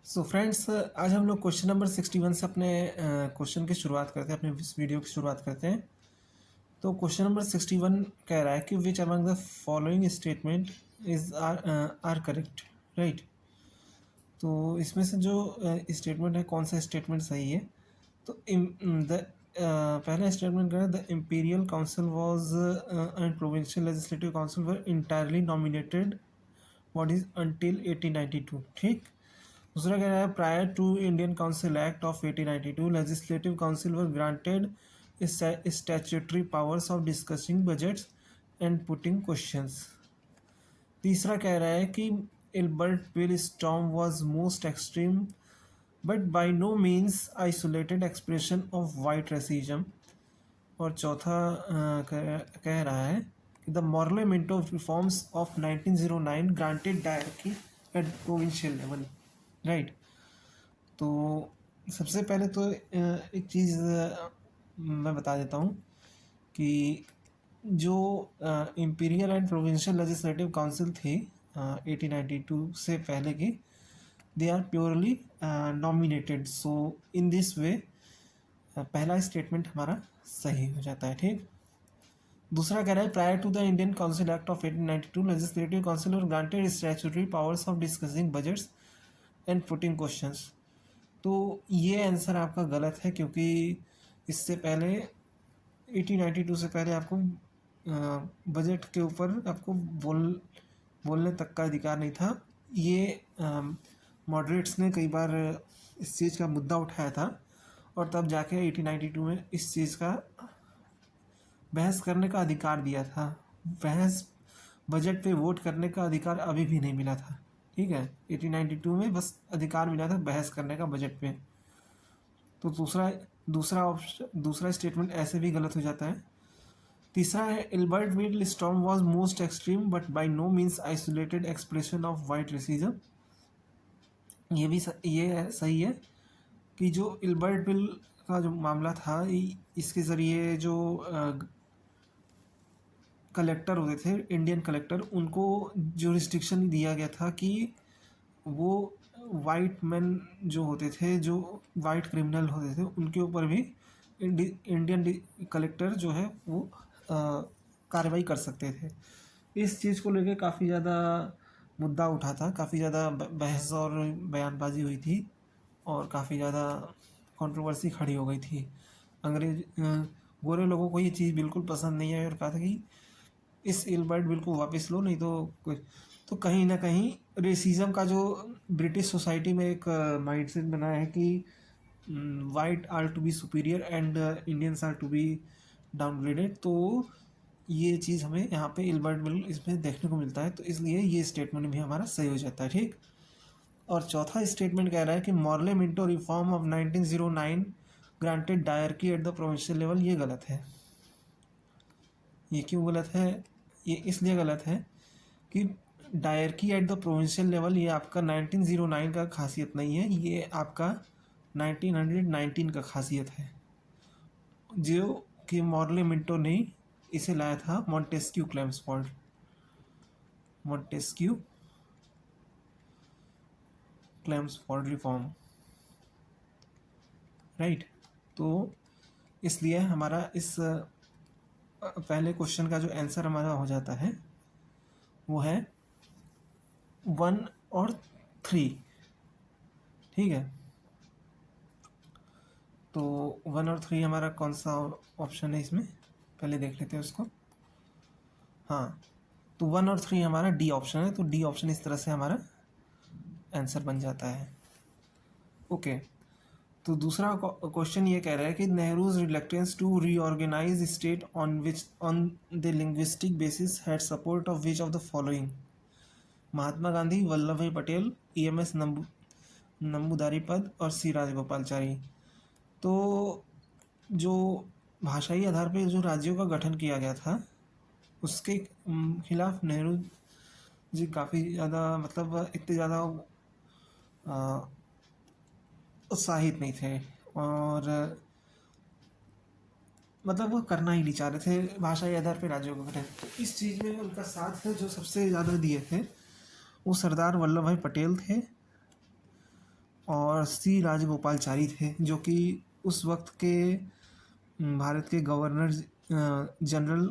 So friends, आज हम लोग क्वेश्चन नंबर 61 से अपने क्वेश्चन की शुरुआत करते हैं, अपने इस वीडियो की शुरुआत करते हैं। तो क्वेश्चन नंबर 61 कह रहा है कि which among the following statement is are correct, right. तो इसमें से जो स्टेटमेंट है, कौन सा स्टेटमेंट सही है। तो पहला स्टेटमेंट कह रहा है the imperial council was and provincial legislative council were entirely nominated what is until 1892, ठीक। दूसरा कह रहा है prior to Indian council act of 1892 legislative council were granted statutory powers of discussing budgets and putting questions. तीसरा कह रहा है कि Ilbert bill storm was most extreme but by no means isolated expression of white racism. और चौथा कह रहा है कि the मॉर्लेमेंट of reforms of 1909 granted dyarchy at provincial level, right. तो सबसे पहले तो एक चीज़ मैं बता देता हूँ कि जो imperial and provincial legislative council थी 1892 से पहले की, they are purely nominated. So in this way पहला स्टेटमेंट हमारा सही हो जाता है, ठीक। दूसरा कह रहा है prior to the Indian council act of 1892 legislative council और granted statutory powers of discussing budgets and putting questions. तो ये आंसर आपका गलत है, क्योंकि इससे पहले 1892 से पहले आपको बजट के ऊपर आपको बोलने तक का अधिकार नहीं था। ये मॉडरेट्स ने कई बार इस चीज़ का मुद्दा उठाया था, और तब जाके 1892 में इस चीज़ का बहस करने का अधिकार दिया था। बजट पे वोट करने का अधिकार अभी भी नहीं मिला था, ठीक है। 1892 में बस अधिकार मिला था बहस करने का बजट पे। तो दूसरा स्टेटमेंट ऐसे भी गलत हो जाता है। तीसरा है Ilbert bill storm was most extreme but by no means isolated expression of white racism. ये सही है कि जो इल्बर्ट बिल का जो मामला था, इसके ज़रिए जो कलेक्टर होते थे, इंडियन कलेक्टर, उनको जुरिस्डिक्शन दिया गया था कि वो वाइट मैन जो होते थे, जो वाइट क्रिमिनल होते थे, उनके ऊपर भी इंडियन कलेक्टर जो है वो कार्रवाई कर सकते थे। इस चीज़ को लेकर काफ़ी ज़्यादा मुद्दा उठा था, काफ़ी ज़्यादा बहस और बयानबाजी हुई थी, और काफ़ी ज़्यादा कंट्रोवर्सी खड़ी हो गई थी। गोरे लोगों को ये चीज़ बिल्कुल पसंद नहीं आई और कहा था कि इस इल्बर्ट बिल को वापस लो, नहीं तो कुछ। तो कहीं ना कहीं रेसिज्म का जो ब्रिटिश सोसाइटी में एक माइंडसेट बना है कि white are to be superior and Indians are to be downgraded, तो ये चीज़ हमें यहाँ पे इल्बर्ट बिल इसमें देखने को मिलता है। तो इसलिए ये स्टेटमेंट भी हमारा सही हो जाता है, ठीक। और चौथा स्टेटमेंट कह रहा है कि Morley Minto reform of 1909 granted dyarchy at the provincial level. ये गलत है। ये क्यों गलत है? ये इसलिए गलत है कि dyarchy at the provincial level ये आपका 1909 का खासियत नहीं है, ये आपका 1919 का खासियत है, जो कि मॉर्लेमेंटो ने इसे लाया था Montesquieu claims for reform, right. तो इसलिए हमारा इस पहले क्वेश्चन का जो आंसर हमारा हो जाता है वो है 1 और 3, ठीक है। तो 1 और 3 हमारा कौन सा ऑप्शन है इसमें, पहले देख लेते हैं उसको। हाँ, तो 1 और 3 हमारा डी ऑप्शन है, तो डी ऑप्शन इस तरह से हमारा आंसर बन जाता है, ओके। तो दूसरा क्वेश्चन ये कह रहा है कि Nehru's reluctance to reorganise state on the linguistic basis had support of which of the following. Mahatma Gandhi, Vallabh Bhai Patel, EMS नंबूदारीपद और C राजगोपालचारी। तो जो भाषाई आधार पर जो राज्यों का गठन किया गया था, उसके खिलाफ नेहरू जी काफ़ी ज़्यादा, मतलब इतने ज़्यादा उत्साहित नहीं थे, और मतलब वो करना ही नहीं चाह रहे थे भाषाई आधार पर राज्यों का गठन। तो इस चीज़ में उनका साथ जो सबसे ज़्यादा दिए थे वो सरदार वल्लभ भाई पटेल थे, और सी राजगोपालचारी थे, जो कि उस वक्त के भारत के गवर्नर जनरल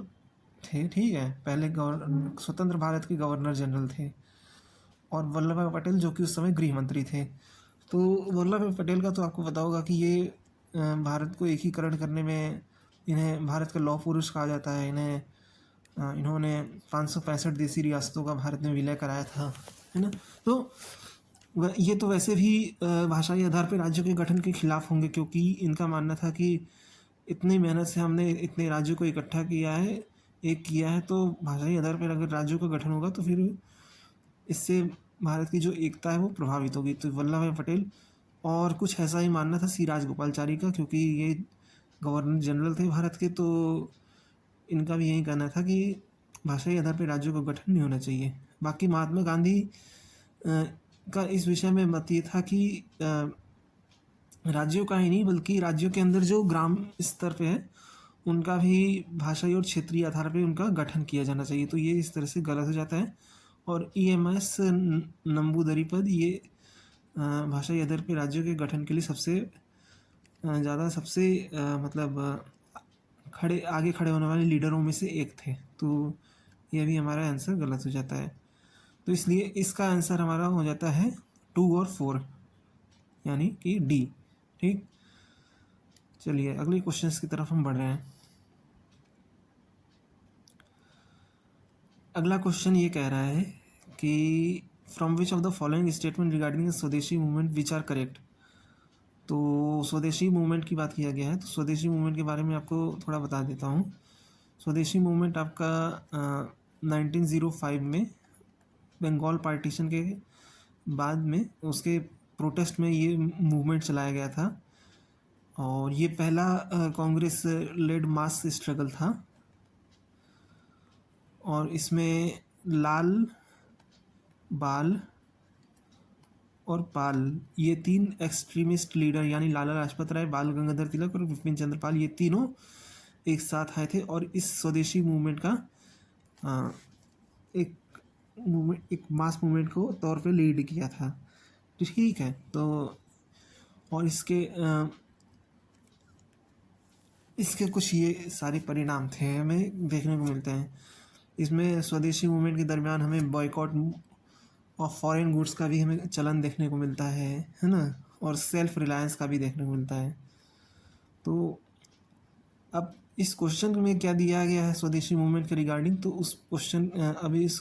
थे। ठीक है, पहले स्वतंत्र भारत के गवर्नर जनरल थे। और वल्लभ भाई पटेल जो कि उस समय गृह मंत्री थे। तो वल्लभ भाई पटेल का तो आपको पता होगा कि ये भारत को एकीकरण करने में, इन्हें भारत का लौह पुरुष कहा जाता है। इन्होंने 565 देसी रियासतों का भारत में विलय कराया था, है ना। तो ये तो वैसे भी भाषाई आधार पर राज्यों के गठन के खिलाफ होंगे, क्योंकि इनका मानना था कि इतनी मेहनत से हमने इतने राज्यों को इकट्ठा किया है, एक किया है, तो भाषाई आधार पर अगर राज्यों का गठन होगा तो फिर इससे भारत की जो एकता है वो प्रभावित होगी। तो वल्लभ भाई पटेल और कुछ ऐसा ही मानना था सी राजगोपालचारी का, क्योंकि ये गवर्नर जनरल थे भारत के, तो इनका भी यही कहना था कि भाषाई आधार पर राज्यों का गठन नहीं होना चाहिए। बाकी महात्मा गांधी का इस विषय में मत ये था कि राज्यों का ही नहीं बल्कि राज्यों के अंदर जो ग्राम स्तर पे है उनका भी भाषाई और क्षेत्रीय आधार पे उनका गठन किया जाना चाहिए। तो ये इस तरह से गलत हो जाता है। और EMS नंबूदरी-पद ये भाषाई आधार पे राज्यों के गठन के लिए सबसे मतलब आगे खड़े होने वाले लीडरों में से एक थे। तो ये भी हमारा आंसर गलत हो जाता है। तो इसलिए इसका आंसर हमारा हो जाता है 2 और 4, यानी कि डी। ठीक, चलिए अगले क्वेश्चंस की तरफ हम बढ़ रहे हैं। अगला क्वेश्चन ये कह रहा है कि from which of the following statement regarding स्वदेशी मूवमेंट विच आर करेक्ट। तो स्वदेशी मूवमेंट की बात किया गया है, तो स्वदेशी मूवमेंट के बारे में आपको थोड़ा बता देता हूँ। स्वदेशी मूवमेंट आपका 1905 में बंगाल पार्टीशन के बाद में उसके प्रोटेस्ट में ये मूवमेंट चलाया गया था। और ये पहला कांग्रेस लेड मास स्ट्रगल था। और इसमें लाल, बाल और पाल ये 3 एक्सट्रीमिस्ट लीडर यानी लाला लाजपत राय, बाल गंगाधर तिलक और बिपिन चंद्र पाल, ये तीनों एक साथ आए थे और इस स्वदेशी मूवमेंट का एक मास मूवमेंट को तौर पे लीड किया था। ठीक है, तो और इसके कुछ ये सारे परिणाम थे हमें देखने को मिलते हैं। इसमें स्वदेशी मूवमेंट के दरमियान हमें बॉयकॉट ऑफ फॉरेन गुड्स का भी हमें चलन देखने को मिलता है ना, और सेल्फ रिलायंस का भी देखने को मिलता है। तो अब इस क्वेश्चन में क्या दिया गया है स्वदेशी मूवमेंट के रिगार्डिंग, तो उस क्वेश्चन अभी इस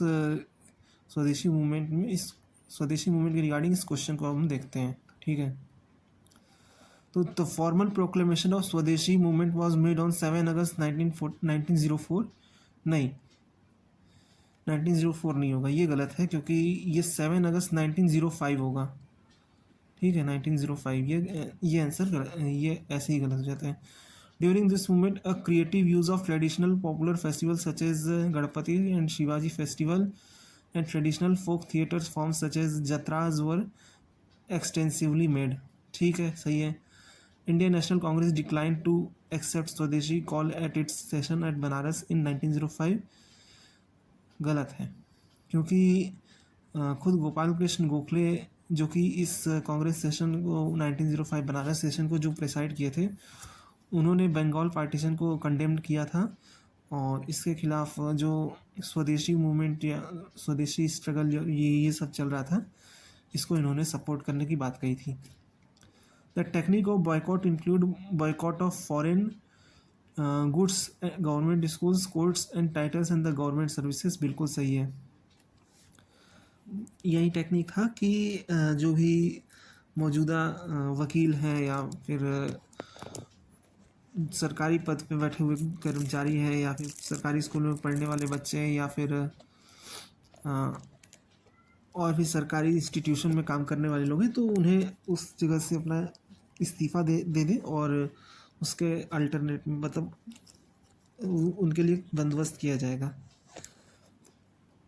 स्वदेशी मूवमेंट के रिगार्डिंग इस क्वेश्चन को हम देखते हैं। ठीक है, तो द फॉर्मल प्रोक्लेमेशन ऑफ स्वदेशी मूवमेंट वाज मेड ऑन 7 अगस्त 1904। नहीं, 1904 नहीं होगा, ये गलत है, क्योंकि ये 7 अगस्त 1905 होगा। ठीक है, 1905 ये आंसर ये ऐसे ही गलत हो जाता है। During this movement a creative use of traditional popular festival such as Ganapati and Shivaji festival and traditional folk theatres forms such as jatras were extensively made. ठीक है, सही है। Indian National Congress decline to accept swadeshi call at its session at Banaras in 1905। गलत है, क्योंकि खुद गोपाल कृष्ण गोखले जो कि इस कांग्रेस सेशन को 1905 बनारस सेशन को जो प्रेसाइड किए थे, उन्होंने बंगाल पार्टीशन को कंडेम्ड किया था और इसके खिलाफ जो स्वदेशी मूवमेंट या स्वदेशी स्ट्रगल ये सब चल रहा था, इसको इन्होंने सपोर्ट करने की बात कही थी। The technique of boycott include boycott of foreign goods, government schools, courts and titles and the government services. बिल्कुल सही है, यही टेक्निक था कि जो भी मौजूदा वकील हैं या फिर सरकारी पद पे बैठे हुए कर्मचारी हैं या फिर सरकारी स्कूल में पढ़ने वाले बच्चे हैं या फिर और भी सरकारी इंस्टीट्यूशन में काम करने वाले लोग हैं, तो उन्हें उस जगह से अपना इस्तीफ़ा दे दें और उसके अल्टरनेट मतलब उनके लिए बंदोबस्त किया जाएगा।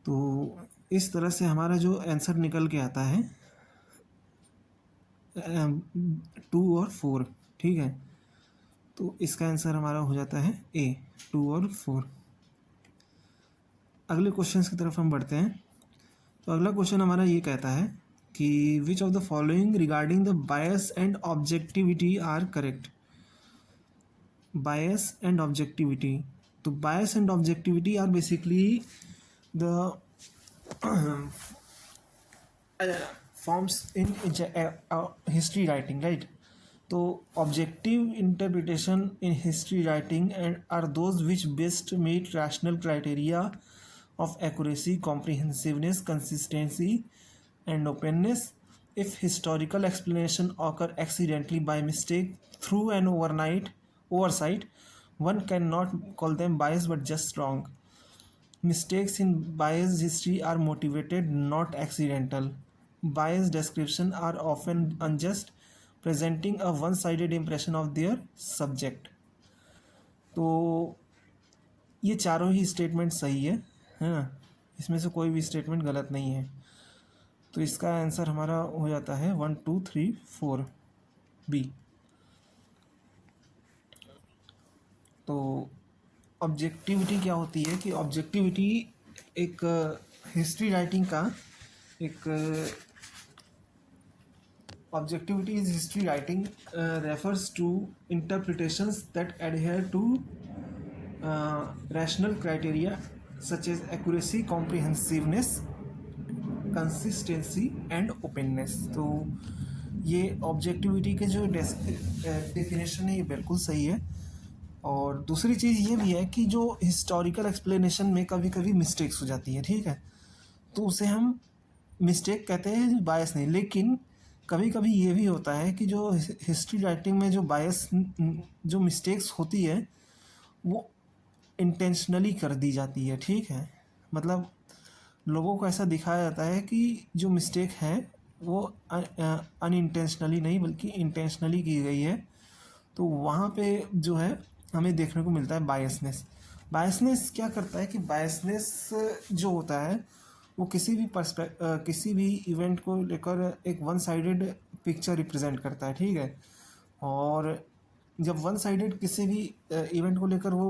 तो इस तरह से हमारा जो आंसर निकल के आता है 2 और 4। ठीक है, तो इसका आंसर हमारा हो जाता है A, 2 और 4। अगले क्वेश्चन की तरफ हम बढ़ते हैं। तो अगला क्वेश्चन हमारा ये कहता है कि which of the following regarding the bias and objectivity are correct. Bias and objectivity, तो bias and objectivity are basically the forms in history writing, right? तो objective interpretation in history writing and are those which best meet rational criteria of accuracy, comprehensiveness, consistency, and openness. If historical explanation occur accidentally by mistake through an oversight, one cannot call them biased but just wrong. Mistakes in biased history are motivated, not accidental. Biased descriptions are often unjust, presenting a one-sided impression of their subject. तो ये चारों ही statement सही है ना, इसमें से कोई भी स्टेटमेंट गलत नहीं है। तो इसका आंसर हमारा हो जाता है 1 2 3 4 बी। तो ऑब्जेक्टिविटी क्या होती है कि ऑब्जेक्टिविटी एक हिस्ट्री राइटिंग का एक objectivity is history writing refers to interpretations that adhere to rational criteria such as accuracy, comprehensiveness, consistency and openness. तो ये ऑब्जेक्टिविटी के जो डेफिनेशन है ये बिल्कुल सही है। और दूसरी चीज़ ये भी है कि जो हिस्टोरिकल एक्सप्लेनेशन में कभी कभी मिस्टेक्स हो जाती है, ठीक है, तो उसे हम मिस्टेक कहते हैं, बायस नहीं। लेकिन कभी कभी ये भी होता है कि जो हिस्ट्री राइटिंग में जो बायस जो मिस्टेक्स होती है वो इंटेंशनली कर दी जाती है, ठीक है। मतलब लोगों को ऐसा दिखाया जाता है कि जो मिस्टेक है वो अनइंटेंशनली नहीं बल्कि इंटेंशनली की गई है। तो वहाँ पे जो है हमें देखने को मिलता है बायसनेस। बायसनेस क्या करता है कि बायसनेस जो होता है वो किसी भी इवेंट को लेकर एक वन साइडेड पिक्चर रिप्रेजेंट करता है, ठीक है। और जब वन साइडेड किसी भी इवेंट को लेकर वो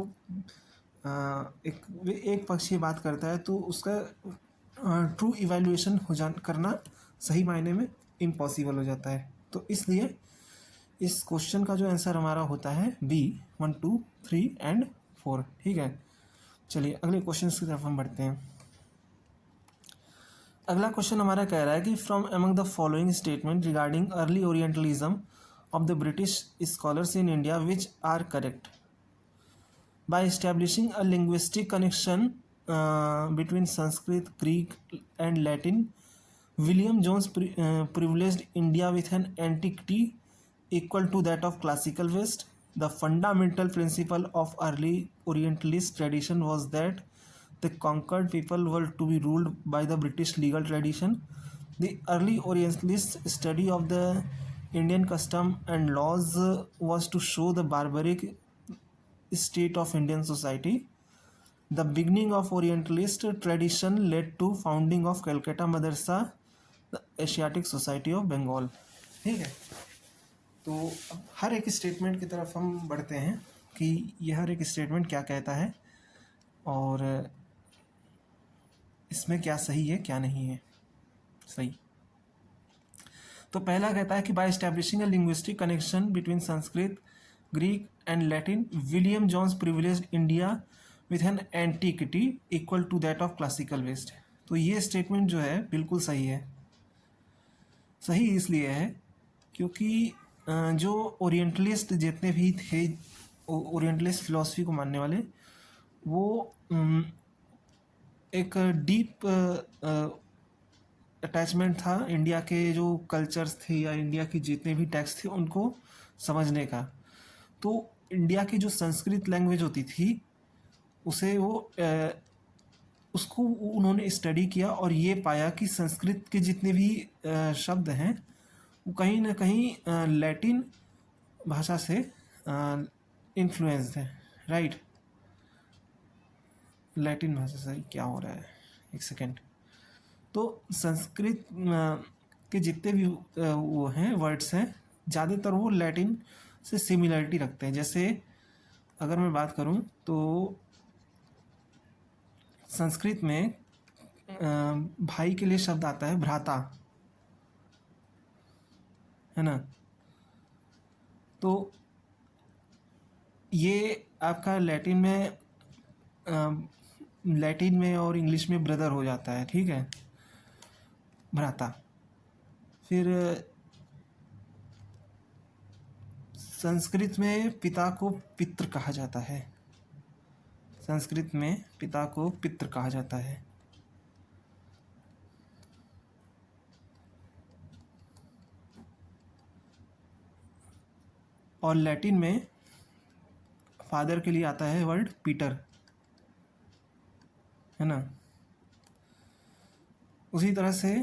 एक पक्षीय बात करता है तो उसका ट्रू इवैल्यूएशन करना सही मायने में इम्पॉसिबल हो जाता है। तो इसलिए इस क्वेश्चन का जो आंसर हमारा होता है बी 1 2 3 एंड 4, ठीक है। चलिए अगले क्वेश्चन की तरफ हम बढ़ते हैं। अगला क्वेश्चन हमारा कह रहा है कि from among the following statement regarding early orientalism of the British scholars in India which are correct. By establishing a linguistic connection between Sanskrit, Greek, and Latin, William Jones privileged India with an antiquity equal to that of classical West. The fundamental principle of early Orientalist tradition was that the conquered people were to be ruled by the British legal tradition. The early Orientalist study of the Indian custom and laws was to show the barbaric state of Indian society. The beginning of Orientalist tradition led to founding of Calcutta Madrasa, the Asiatic Society of Bengal, ठीक है। तो अब हर एक statement की तरफ हम बढ़ते हैं कि यह हर एक स्टेटमेंट क्या कहता है और इसमें क्या सही है क्या नहीं है सही। तो पहला कहता है कि by establishing a linguistic connection between Sanskrit, Greek and Latin, William Jones privileged India with an antiquity equal to that of classical west. तो ये स्टेटमेंट जो है बिल्कुल सही है। सही इसलिए है क्योंकि जो ओरिएंटलिस्ट जितने भी थे, ओरिएंटलिस्ट फिलॉसफी को मानने वाले, वो एक डीप अटैचमेंट था इंडिया के जो कल्चर्स थे या इंडिया के जितने भी टेक्स्ट थे उनको समझने का। तो इंडिया की जो संस्कृत लैंग्वेज होती थी उसे वो उसको उन्होंने स्टडी किया और ये पाया कि संस्कृत के जितने भी शब्द हैं वो कहीं ना कहीं लैटिन भाषा से इन्फ्लुएंस्ड है, राइट। लैटिन भाषा से क्या हो रहा है, एक सेकेंड। तो संस्कृत के जितने भी वो हैं वर्ड्स हैं ज़्यादातर वो लैटिन से सिमिलरिटी रखते हैं। जैसे अगर मैं बात करूं तो संस्कृत में भाई के लिए शब्द आता है भ्राता, है ना। तो ये आपका लैटिन में और इंग्लिश में ब्रदर हो जाता है, ठीक है, भ्राता। फिर संस्कृत में पिता को पितृ कहा जाता है, संस्कृत में पिता को पितृ कहा जाता है। और लैटिन में फादर के लिए आता है वर्ड पीटर, है ना। उसी तरह से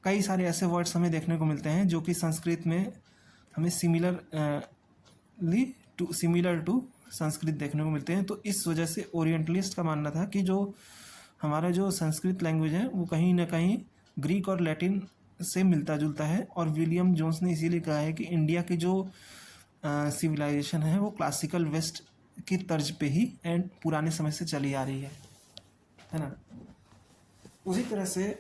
कई सारे ऐसे वर्ड्स हमें देखने को मिलते हैं जो कि संस्कृत में हमें सिमिलर टू संस्कृत देखने को मिलते हैं। तो इस वजह से ओरिएंटलिस्ट का मानना था कि जो हमारा जो संस्कृत लैंग्वेज है वो कहीं ना कहीं ग्रीक और लैटिन से मिलता जुलता है। और विलियम जोन्स ने इसीलिए कहा है कि इंडिया की जो सिविलाइजेशन है वो क्लासिकल वेस्ट की तर्ज पे ही एंड पुराने समय से चली आ रही है ना। उसी तरह से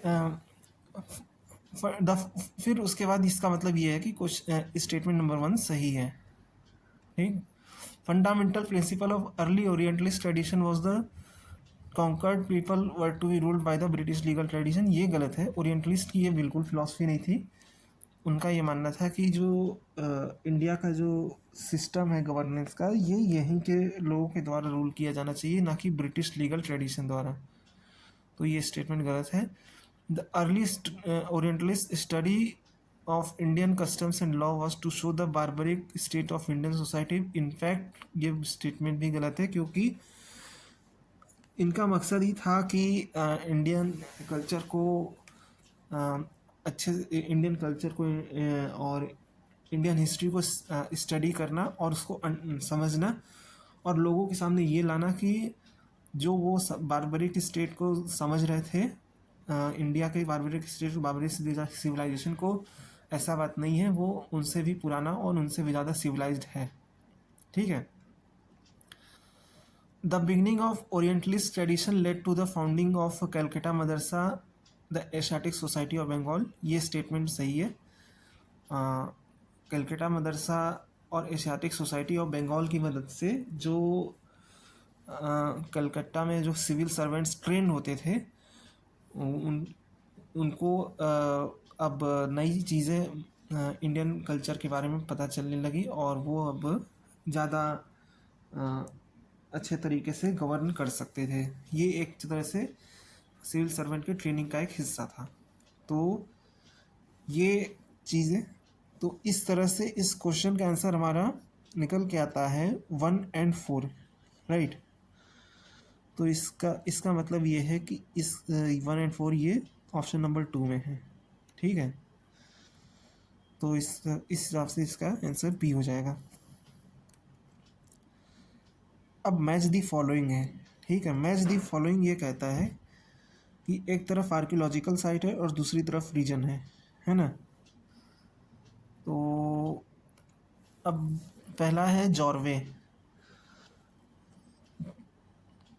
फिर उसके बाद इसका मतलब ये है कि कुछ स्टेटमेंट नंबर 1 सही है, ठीक। Fundamental principle of early orientalist tradition was the conquered people were to be ruled by the British legal tradition. ये गलत है, ओरिएंटलिस्ट की ये बिल्कुल फिलॉसफी नहीं थी। उनका ये मानना था कि जो इंडिया का जो सिस्टम है गवर्नेंस का, ये यहीं के लोगों के द्वारा रूल किया जाना चाहिए, ना कि ब्रिटिश लीगल ट्रेडिशन द्वारा। तो ये स्टेटमेंट गलत है। The earliest orientalist study of Indian customs and law was to show the barbaric state of Indian society. In fact ये स्टेटमेंट भी गलत है, क्योंकि इनका मकसद ही था कि इंडियन कल्चर को इंडियन कल्चर को और इंडियन हिस्ट्री को स्टडी करना और उसको समझना और लोगों के सामने ये लाना कि जो वो बारबरिक स्टेट को समझ रहे थे, इंडिया के बारबरिक स्टेट बारबरिक सिविलाइजेशन को, ऐसा बात नहीं है, वो उनसे भी पुराना और उनसे भी ज़्यादा सिविलाइज्ड है, ठीक है। The beginning of orientalist tradition led to the founding of Calcutta Madrasa the Asiatic Society of Bengal. ये स्टेटमेंट सही है। कैलकाटा मदरसा और एशियाटिक सोसाइटी ऑफ बंगाल की मदद से जो कलकत्ता में जो सिविल सर्वेंट्स ट्रेन होते थे उनको अब नई चीज़ें इंडियन कल्चर के बारे में पता चलने लगी और वो अब ज़्यादा अच्छे तरीके से गवर्न कर सकते थे। ये एक तरह से सिविल सर्वेंट की ट्रेनिंग का एक हिस्सा था। तो ये चीज़ें, तो इस तरह से इस क्वेश्चन का आंसर हमारा निकल के आता है 1 और 4, राइट। तो इसका मतलब ये है कि इस 1 और 4 ये ऑप्शन नंबर 2 में है, ठीक है। तो इस हिसाब से इसका आंसर बी हो जाएगा। अब मैच दी फॉलोइंग है, ठीक है। मैच दी फॉलोइंग ये कहता है कि एक तरफ आर्कियोलॉजिकल साइट है और दूसरी तरफ रीजन है ना। तो अब पहला है जॉर्वे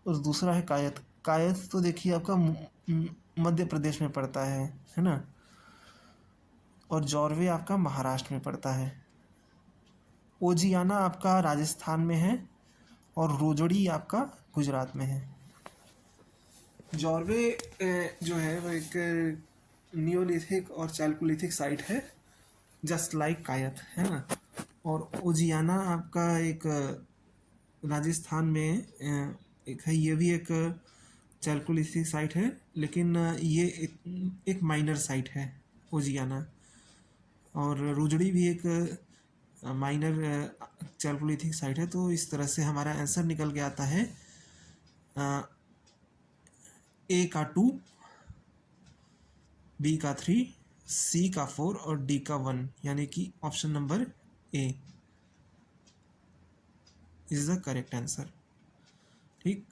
और दूसरा है कायथ। कायथ तो देखिए आपका मध्य प्रदेश में पड़ता है ना। और जॉर्वे आपका महाराष्ट्र में पड़ता है। ओजियाना आपका राजस्थान में है और रोजड़ी आपका गुजरात में है। जॉर्वे जो है वो एक नियोलिथिक और चैल्कोलिथिक साइट है, जस्ट लाइक कायथ, है ना। और ओजियाना आपका एक राजस्थान में एक है, ये भी एक चैल्कोलिथिक साइट है, लेकिन ये एक माइनर साइट है ओजियाना। और रुजड़ी भी एक माइनर चैल्कोलिथिक साइट है। तो इस तरह से हमारा आंसर निकल के आता है ए का 2, बी का 3, सी का 4 और डी का 1, यानी कि option number A is the correct answer, ठीक।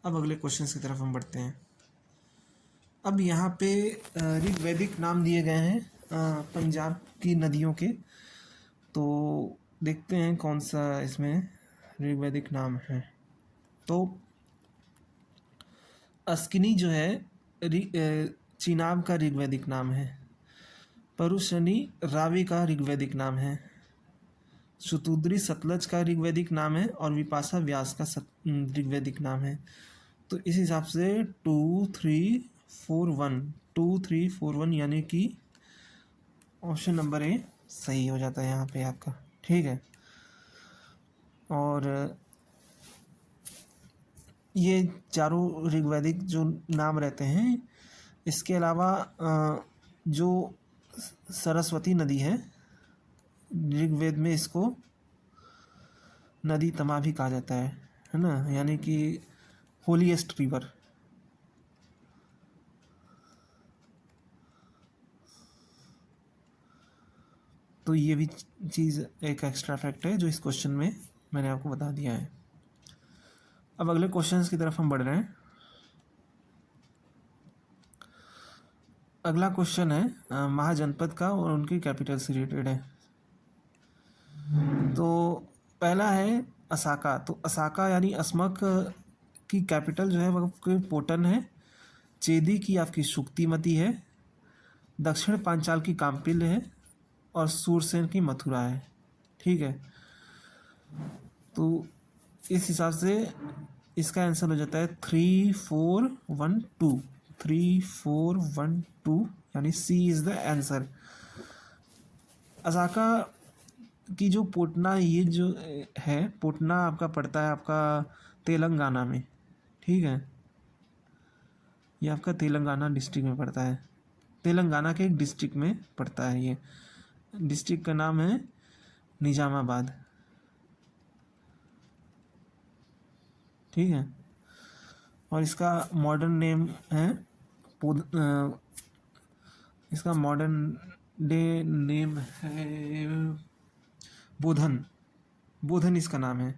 अब अगले क्वेश्चन की तरफ हम बढ़ते हैं। अब यहाँ पे ऋग्वैदिक नाम दिए गए हैं पंजाब की नदियों के। तो देखते हैं कौन सा इसमें ऋग्वैदिक नाम है। तो अस्किनी जो है चिनाब का ऋग्वैदिक नाम है, परुशनी रावी का ऋग्वैदिक नाम है, शतुद्री सतलज का ऋग्वैदिक नाम है और विपाशा व्यास का ऋग्वैदिक नाम है। तो इस हिसाब से 2 3 4 1 यानी कि ऑप्शन नंबर ए सही हो जाता है यहाँ पे आपका। ठीक है, और ये चारों ऋग्वैदिक जो नाम रहते हैं, इसके अलावा जो सरस्वती नदी है, ऋग्वेद में इसको नदी तमा भी कहा जाता है ना, यानी कि होलीएस्ट रिवर। तो ये भी चीज़ एक एक्स्ट्रा फैक्ट है जो इस क्वेश्चन में मैंने आपको बता दिया है। अब अगले क्वेश्चंस की तरफ हम बढ़ रहे हैं। अगला क्वेश्चन है महाजनपद का और उनकी कैपिटल से रिलेटेड है। तो पहला है असाका। तो असाका यानी असमक की कैपिटल जो है वह पोटन है, चेदी की आपकी शुक्तिमती है, दक्षिण पांचाल की काम्पिल है और सूरसेन की मथुरा है। ठीक है, तो इस हिसाब से इसका आंसर हो जाता है 3 4 1 2। 3 4 1 2 यानी सी इज़ द आंसर। असाका की जो पोटना, ये जो है पोटना आपका पड़ता है आपका तेलंगाना में। ठीक है, ये आपका तेलंगाना डिस्ट्रिक्ट में पड़ता है, तेलंगाना के एक डिस्ट्रिक्ट में पड़ता है। ये डिस्ट्रिक्ट का नाम है निजामाबाद। ठीक है, और इसका मॉडर्न नेम है इसका मॉडर्न डे नेम है बोधन। बोधन इसका नाम है,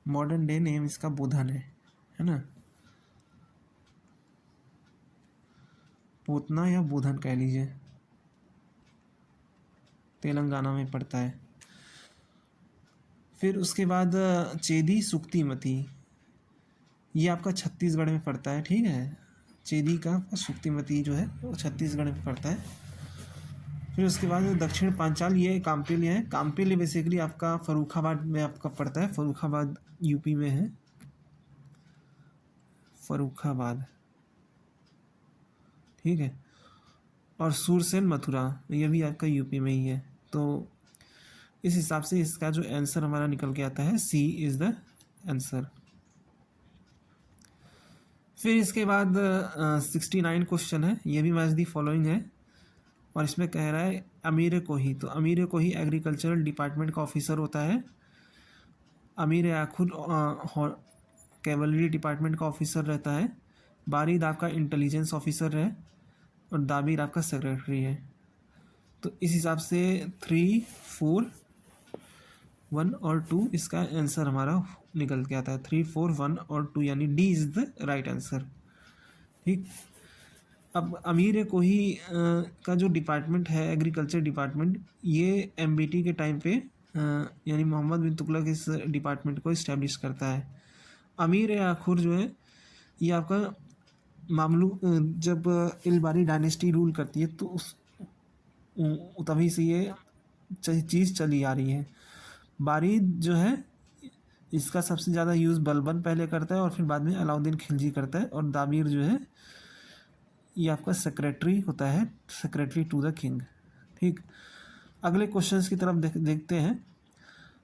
मॉडर्न डे नेम इसका बोधन है ना, पोतना या बोधन कह लीजिए, तेलंगाना में पड़ता है। फिर उसके बाद चेदी सुक्तिमती, ये आपका छत्तीसगढ़ में पड़ता है। ठीक है, चेदी का सुक्तिमती जो है वो छत्तीसगढ़ में पड़ता है। फिर उसके बाद दक्षिण पांचाल, ये काम्पिल है। काम्पिल बेसिकली आपका फर्रुखाबाद में आपका पड़ता है, फर्रुखाबाद यूपी में है, फर्रुखाबाद। ठीक है, और सूरसेन मथुरा ये भी आपका यूपी में ही है। तो इस हिसाब से इसका जो आंसर हमारा निकल के आता है सी इज़ द आंसर। फिर इसके बाद 69 क्वेश्चन है, ये भी मैच दी फॉलोइंग है और इसमें कह रहा है अमीर कोही। तो अमीर कोही एग्रीकल्चरल डिपार्टमेंट का ऑफिसर होता है। अमीर याखुद कैवलरी डिपार्टमेंट का ऑफिसर रहता है। बारिद आपका इंटेलिजेंस ऑफिसर है और दाबिर आपका सेक्रेटरी है। तो इस हिसाब से 3 4 1 और 2 इसका आंसर हमारा निकल के आता है। 3 4 1 और 2 यानी D is the right answer. ठीक, अब अमीर कोही का जो डिपार्टमेंट है एग्रीकल्चर डिपार्टमेंट, ये एमबीटी के टाइम पे यानी मोहम्मद बिन तुगलक इस डिपार्टमेंट को इस्टेब्लिश करता है। अमीर याखुर जो है ये आपका मामलू जब इलबारी डायनेस्टी रूल करती है तो उस तभी से ये चीज़ चली आ रही है। बारिद जो है इसका सबसे ज़्यादा यूज़ बलबन पहले करता है और फिर बाद में अलाउद्दीन खिलजी करता है। और दाबिर जो है ये आपका सेक्रेटरी होता है, सेक्रेटरी टू द किंग। ठीक, अगले क्वेश्चंस की तरफ देखते हैं।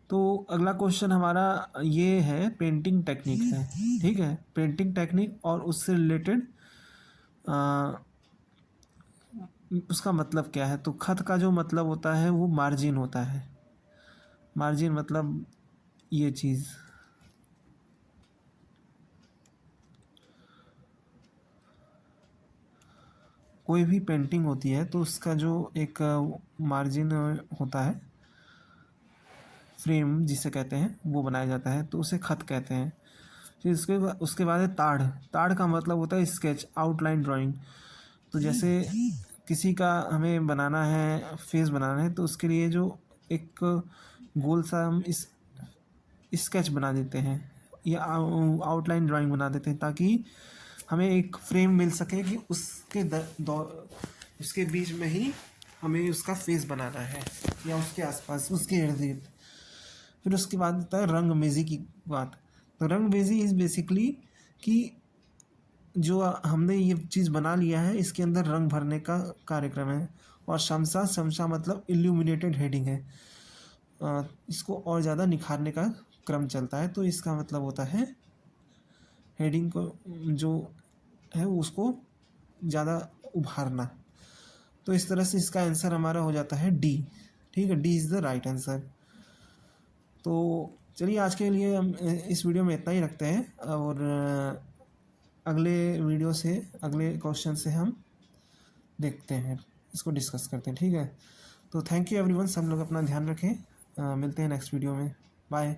तो अगला क्वेश्चन हमारा ये है पेंटिंग टेक्निक है। ठीक है, पेंटिंग टेक्निक और उससे रिलेटेड उसका मतलब क्या है। तो खत का जो मतलब होता है वो मार्जिन होता है। मार्जिन मतलब ये चीज़, कोई भी पेंटिंग होती है तो उसका जो एक मार्जिन होता है, फ्रेम जिसे कहते हैं, वो बनाया जाता है तो उसे खत कहते हैं। फिर उसके बाद है ताड़। ताड़ का मतलब होता है स्केच, आउटलाइन ड्राइंग। तो जैसे किसी का हमें बनाना है, फेस बनाना है, तो उसके लिए जो एक गोल सा हम इस स्केच बना देते हैं या आउटलाइन ड्राइंग बना देते हैं ताकि हमें एक फ्रेम मिल सके कि उसके उसके बीच में ही हमें उसका फेस बनाना है या उसके आसपास, उसके इर्द गिर्द। फिर उसके बाद आता है रंगरेजी की बात। तो रंगरेजी इज़ बेसिकली कि जो हमने ये चीज़ बना लिया है इसके अंदर रंग भरने का कार्यक्रम है। और शमशा मतलब इल्यूमिनेटेड हेडिंग है। इसको और ज़्यादा निखारने का क्रम चलता है। तो इसका मतलब होता है हेडिंग को जो है उसको ज़्यादा उभारना। तो इस तरह से इसका आंसर हमारा हो जाता है डी। ठीक है, D is the right answer. तो चलिए आज के लिए हम इस वीडियो में इतना ही रखते हैं, और अगले वीडियो से, अगले क्वेश्चन से हम देखते हैं, इसको डिस्कस करते हैं। ठीक है, तो थैंक यू एवरीवन, सब लोग अपना ध्यान रखें। मिलते हैं नेक्स्ट वीडियो में। बाय।